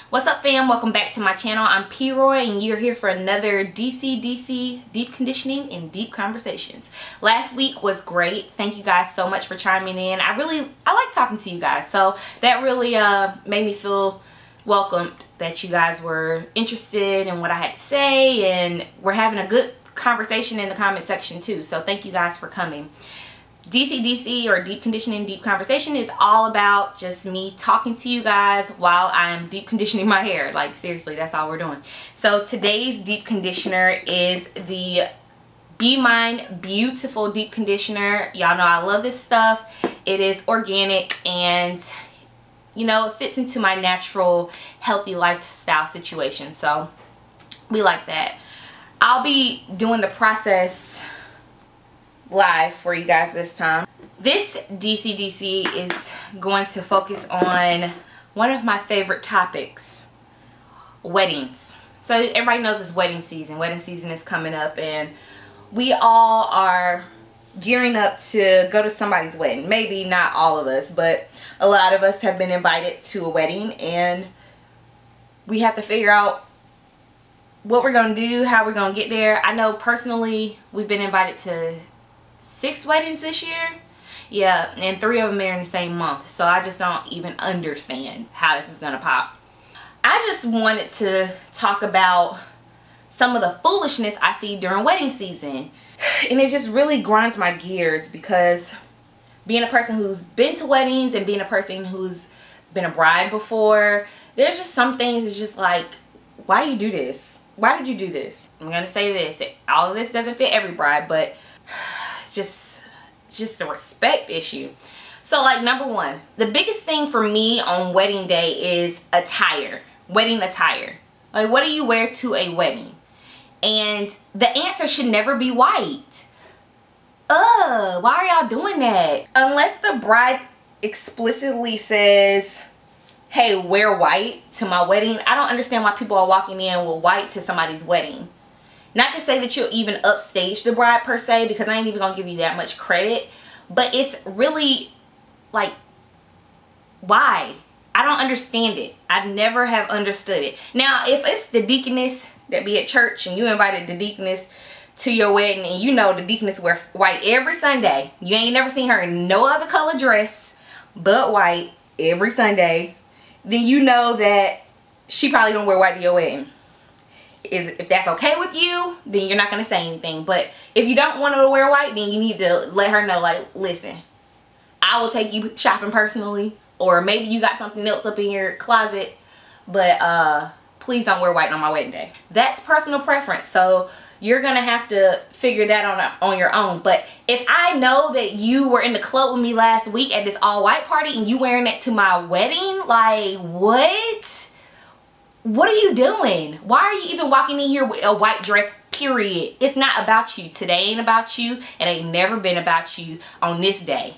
What's up, fam? Welcome back to my channel. I'm askpRoy and you're here for another DCDC deep conditioning and deep conversations. Last week was great. Thank you guys so much for chiming in. I like talking to you guys, so that really made me feel welcomed that you guys were interested in what I had to say, and we're having a good conversation in the comment section too, so thank you guys for coming. DCDC, or deep conditioning, deep conversation, is all about just me talking to you guys while I'm deep conditioning my hair. Like, seriously, that's all we're doing. So today's deep conditioner is the Be Mine Beautiful Deep Conditioner. Y'all know I love this stuff. It is organic and, you know, it fits into my natural healthy lifestyle situation, so we like that. I'll be doing the process live for you guys this time. This DCDC is going to focus on one of my favorite topics, weddings. So everybody knows it's wedding season. Wedding season is coming up and we all are gearing up to go to somebody's wedding. Maybe not all of us, but a lot of us have been invited to a wedding, and we have to figure out what we're going to do, how we're going to get there. I know personally we've been invited to 6 weddings this year. Yeah, and 3 of them are in the same month, so I just don't even understand how this is gonna pop. I just wanted to talk about some of the foolishness I see during wedding season, and it just really grinds my gears, because being a person who's been to weddings and being a person who's been a bride before, there's just some things it's just like, why do you do this? Why did you do this? I'm gonna say this, all of this doesn't fit every bride, but just a respect issue. So, like, number one, the biggest thing for me on wedding day is attire, wedding attire. Like, what do you wear to a wedding? And the answer should never be white. Why are y'all doing that? Unless the bride explicitly says, hey, wear white to my wedding, I don't understand why people are walking in with white to somebody's wedding. Not to say that you'll even upstage the bride per se, because I ain't even gonna give you that much credit, but it's really like, why? I don't understand it. I never have understood it. Now, if it's the deaconess that be at church and you invited the deaconess to your wedding, and you know the deaconess wears white every Sunday, you ain't never seen her in no other color dress but white every Sunday, then you know that she probably gonna wear white to your wedding. If that's okay with you, then you're not going to say anything. But if you don't want her to wear white, then you need to let her know, like, listen, I will take you shopping personally, or maybe you got something else up in your closet, but please don't wear white on my wedding day. That's personal preference, so you're going to have to figure that on your own. But if I know that you were in the club with me last week at this all white party and you wearing it to my wedding, like, what? What are you doing? Why are you even walking in here with a white dress, period? It's not about you. Today ain't about you. It ain't never been about you on this day.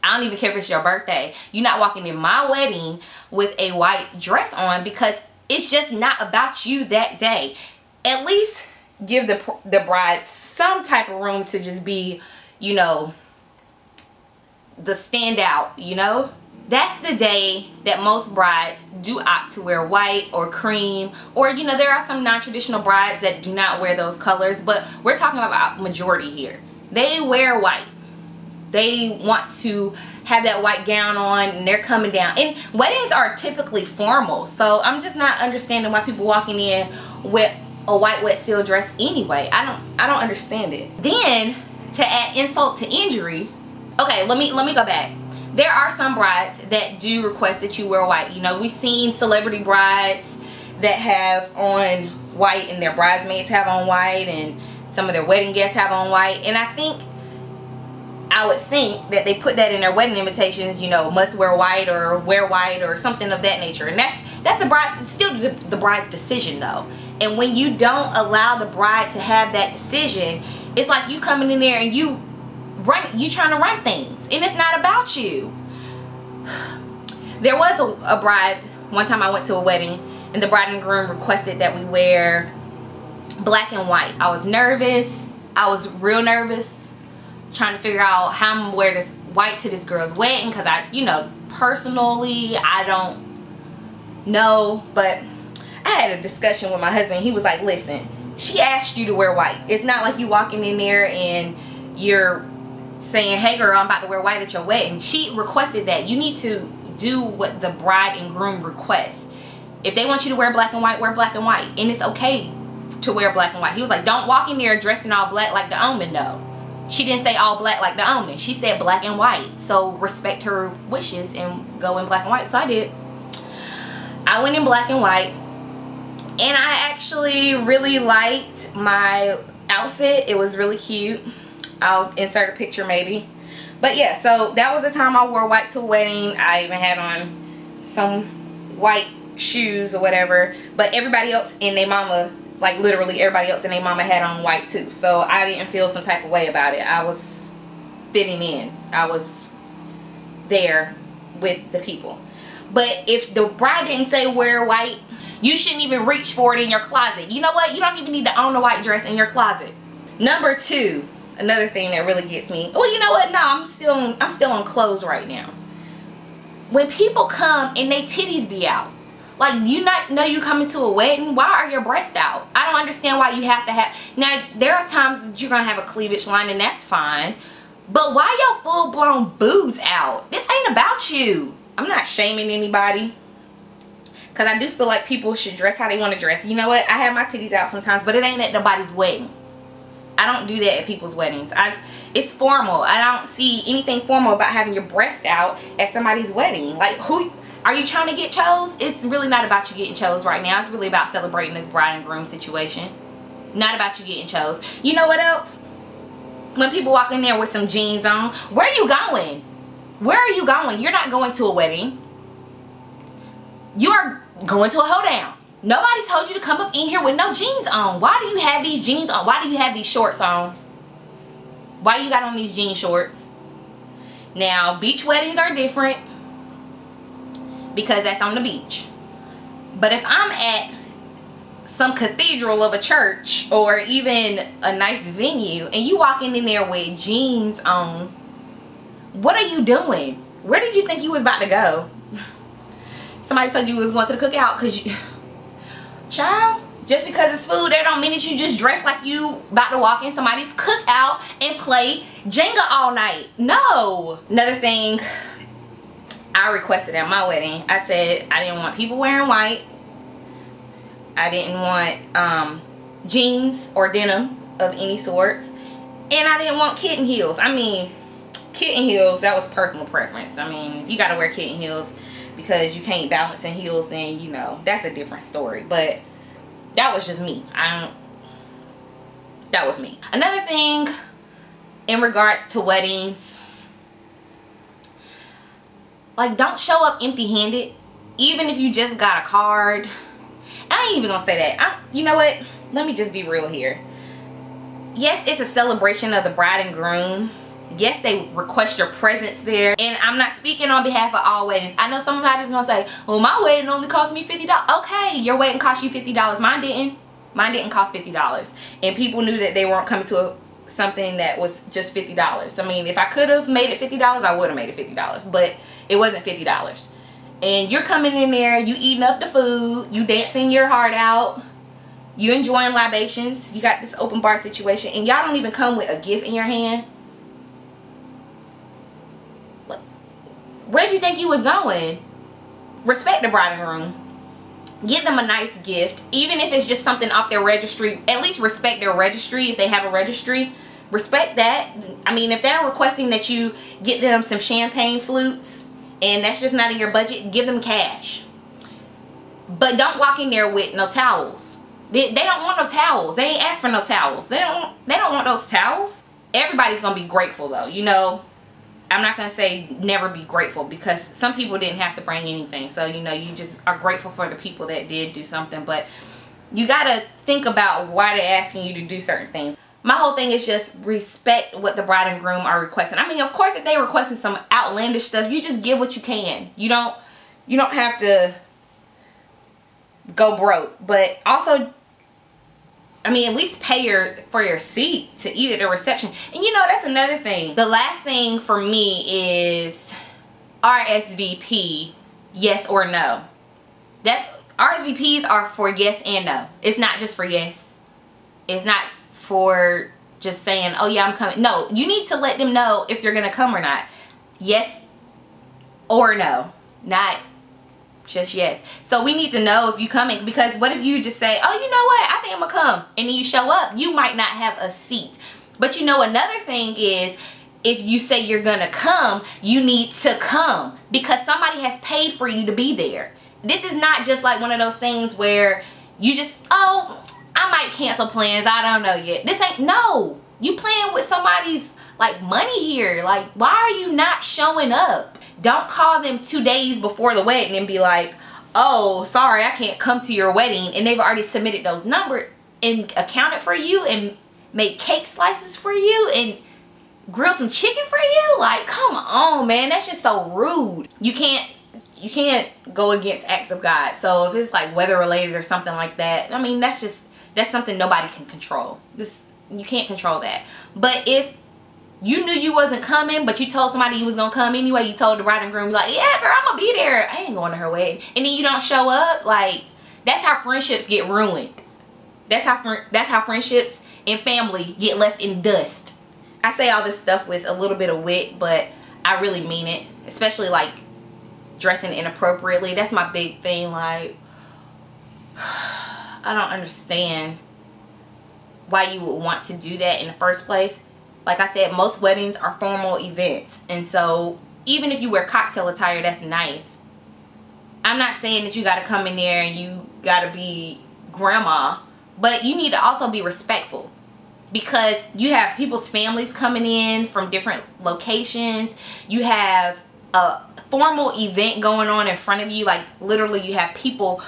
I don't even care if it's your birthday. You're not walking in my wedding with a white dress on, because it's just not about you that day. At least give the bride some type of room to just be, you know, the standout, you know? That's the day that most brides do opt to wear white or cream, or, you know, there are some non-traditional brides that do not wear those colors, but we're talking about majority here. They wear white. They want to have that white gown on and they're coming down. And weddings are typically formal, so I'm just not understanding why people walking in with a white wet seal dress anyway. I don't understand it. Then, to add insult to injury, okay, let me go back. There are some brides that do request that you wear white. You know, we've seen celebrity brides that have on white, and their bridesmaids have on white, and some of their wedding guests have on white. And I would think that they put that in their wedding invitations, you know, must wear white or something of that nature. And that's the bride's, still the bride's decision though. And when you don't allow the bride to have that decision, it's like you coming in there and you trying to run things, and it's not about you. There was a bride, one time I went to a wedding, and the bride and groom requested that we wear black and white. I was nervous. I was real nervous, trying to figure out how I'm gonna wear this white to this girl's wedding, because I, you know, personally, I don't No, but I had a discussion with my husband. He was like, listen, she asked you to wear white. It's not like you walking in there and you're saying, hey girl, I'm about to wear white at your wedding. She requested that. You need to do what the bride and groom request. If they want you to wear black and white, wear black and white. And it's okay to wear black and white. He was like, don't walk in there dressing all black like the omen. No, she didn't say all black like the omen. She said black and white. So respect her wishes and go in black and white. So I did. I went in black and white, and I actually really liked my outfit. It was really cute. I'll insert a picture maybe. But yeah, so that was the time I wore white to a wedding. I even had on some white shoes or whatever, but everybody else in their mama, like literally everybody else in their mama, had on white too. So I didn't feel some type of way about it. I was fitting in. I was there with the people. But if the bride didn't say wear white, you shouldn't even reach for it in your closet. You know what? You don't even need to own a white dress in your closet. Number 2, another thing that really gets me. Well, you know what? No, I'm still on clothes right now. When people come and they titties be out, like, you not know you coming to a wedding, why are your breasts out? I don't understand why you have to have. Now, there are times that you're gonna have a cleavage line, and that's fine. But why your full-blown boobs out? This ain't about you. I'm not shaming anybody, because I do feel like people should dress how they want to dress. You know what? I have my titties out sometimes, but it ain't at nobody's wedding. I don't do that at people's weddings. It's formal. I don't see anything formal about having your breast out at somebody's wedding. Like, who are you trying to get chose? It's really not about you getting chose right now. It's really about celebrating this bride and groom situation. Not about you getting chose. You know what else? When people walk in there with some jeans on, where are you going? Where are you going? You're not going to a wedding. You are going to a hoedown. Nobody told you to come up in here with no jeans on. Why do you have these jeans on? Why do you have these shorts on? Why you got on these jean shorts? Now, beach weddings are different because that's on the beach. But if I'm at some cathedral of a church or even a nice venue and you walking in there with jeans on, what are you doing? Where did you think you was about to go? Somebody told you you was going to the cookout because you... Child, just because it's food, that don't mean that you just dress like you about to walk in somebody's cookout and play Jenga all night. No. Another thing I requested at my wedding, I said I didn't want people wearing white. I didn't want jeans or denim of any sorts. And I didn't want kitten heels. I mean, kitten heels, that was personal preference. I mean, if you got to wear kitten heels because you can't balance in heels, then, you know, that's a different story. But that was just me. That was me. Another thing in regards to weddings, like, don't show up empty-handed, even if you just got a card. I ain't even gonna say that. You know what? Let me just be real here. Yes, it's a celebration of the bride and groom. Yes, they request your presence there. And I'm not speaking on behalf of all weddings. I know somebody's gonna say, well, my wedding only cost me $50. Okay, your wedding cost you $50. Mine didn't. Mine didn't cost $50. And people knew that they weren't coming to something that was just $50. I mean, if I could have made it $50, I would have made it $50. But it wasn't $50. And you're coming in there, you eating up the food, you dancing your heart out, you enjoying libations, you got this open bar situation, and y'all don't even come with a gift in your hand. Where'd you think you was going? Respect the bride and groom. Give them a nice gift, even if it's just something off their registry. At least respect their registry if they have a registry. Respect that. I mean, if they're requesting that you get them some champagne flutes and that's just not in your budget, give them cash. But don't walk in there with no towels. They don't want no towels. They ain't asked for no towels. They don't want those towels. Everybody's gonna be grateful though, you know. I'm not going to say never be grateful, because some people didn't have to bring anything. So, you know, you just are grateful for the people that did do something. But you got to think about why they're asking you to do certain things. My whole thing is just respect what the bride and groom are requesting. I mean, of course, if they're requesting some outlandish stuff, you just give what you can. You don't have to go broke. But also, I mean, at least pay for your seat to eat at the reception. And you know, that's another thing. The last thing for me is RSVP, yes or no. RSVPs are for yes and no. It's not just for yes. It's not for just saying, oh yeah, I'm coming. No, you need to let them know if you're gonna come or not. Yes or no, not just yes. So we need to know if you coming, because what if you just say, oh, you know what, I think I'm gonna come, and then you show up, you might not have a seat. But you know, another thing is, if you say you're gonna come, you need to come, because somebody has paid for you to be there. This is not just like one of those things where you just, oh, I might cancel plans, I don't know yet. This ain't, no, you playing with somebody's like money here. Like, why are you not showing up? Don't call them 2 days before the wedding and be like, oh, sorry, I can't come to your wedding, and they've already submitted those numbers and accounted for you and made cake slices for you and grill some chicken for you. Like, come on, man, that's just so rude. You can't go against acts of God. So if it's like weather related or something like that, I mean, that's something nobody can control. You can't control that. But if you knew you wasn't coming, but you told somebody you was gonna come anyway, you told the bride and groom, like, yeah, girl, I'm gonna be there, I ain't going to her wedding, and then you don't show up, like, that's how friendships get ruined. That's how friendships and family get left in dust. I say all this stuff with a little bit of wit, but I really mean it, especially like dressing inappropriately. That's my big thing. Like, I don't understand why you would want to do that in the first place. Like I said, most weddings are formal events, and so even if you wear cocktail attire, that's nice. I'm not saying that you got to come in there and you got to be grandma, but you need to also be respectful, because you have people's families coming in from different locations. You have a formal event going on in front of you. Like, literally, you have people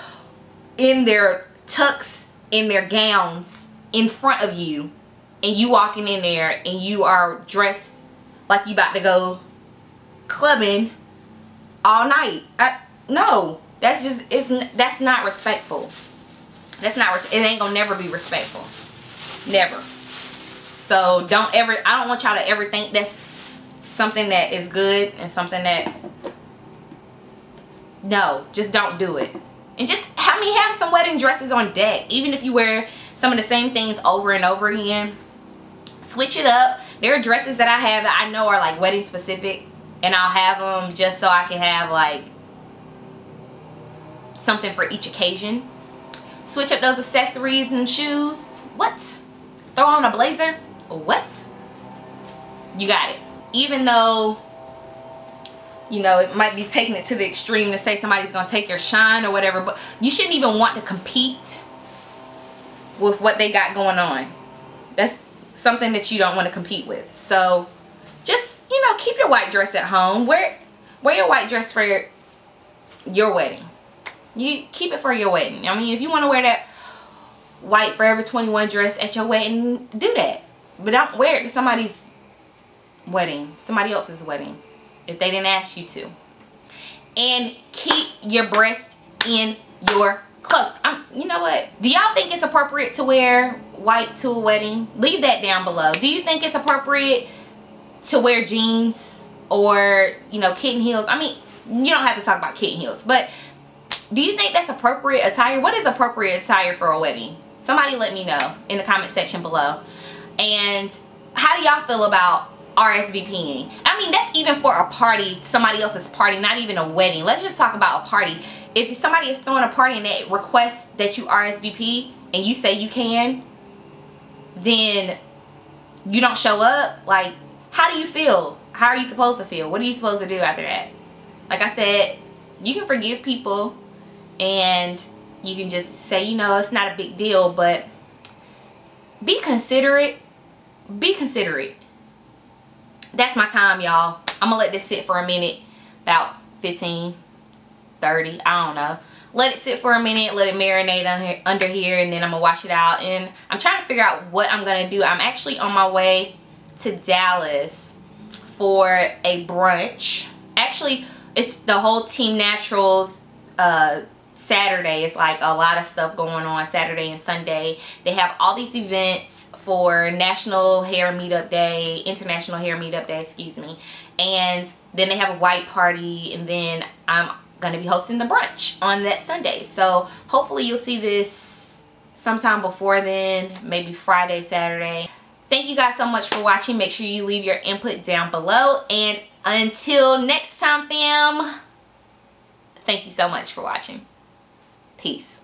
in their tux, in their gowns, in front of you, and you walking in there and you are dressed like you about to go clubbing all night. No, that's just, that's not respectful. That's not, it ain't gonna never be respectful. Never. So don't ever, I don't want y'all to ever think that's something that is good and something that, no, just don't do it. And just, have some wedding dresses on deck. Even if you wear some of the same things over and over again, switch it up. There are dresses that I have that I know are like wedding specific, and I'll have them just so I can have like something for each occasion. Switch up those accessories and shoes. What? Throw on a blazer? What? You got it. Even though, you know, it might be taking it to the extreme to say somebody's gonna take your shine or whatever, but you shouldn't even want to compete with what they got going on. That's something that you don't want to compete with. So just, you know, keep your white dress at home. Wear your white dress for your wedding. You keep it for your wedding. I mean, if you want to wear that white Forever 21 dress at your wedding, do that. But don't wear it to somebody's wedding, somebody else's wedding, if they didn't ask you to. And keep your breast in your clothes. You know what? Do y'all think it's appropriate to wear white to a wedding? Leave that down below. Do you think it's appropriate to wear jeans or, you know, kitten heels? I mean, you don't have to talk about kitten heels, but do you think that's appropriate attire? What is appropriate attire for a wedding? Somebody let me know in the comment section below. And how do y'all feel about RSVPing? I mean, that's even for a party, somebody else's party, not even a wedding. Let's just talk about a party. If somebody is throwing a party and they request that you RSVP and you say you can, then you don't show up. Like, how do you feel? How are you supposed to feel? What are you supposed to do after that? Like I said, you can forgive people and you can just say, you know, it's not a big deal, but be considerate. Be considerate. That's my time, y'all. I'm gonna let this sit for a minute, about 15, 30, I don't know. Let it sit for a minute, let it marinate under here, and then I'm gonna wash it out. And I'm trying to figure out what I'm gonna do. I'm actually on my way to Dallas for a brunch. Actually, it's the whole Team Naturals Saturday. It's like a lot of stuff going on Saturday and Sunday. They have all these events for National Hair Meetup Day, International Hair Meetup Day, excuse me. And then they have a white party, and then I'm going to be hosting the brunch on that Sunday. So hopefully you'll see this sometime before then, maybe Friday, Saturday. Thank you guys so much for watching. Make sure you leave your input down below. And until next time, fam, thank you so much for watching. Peace.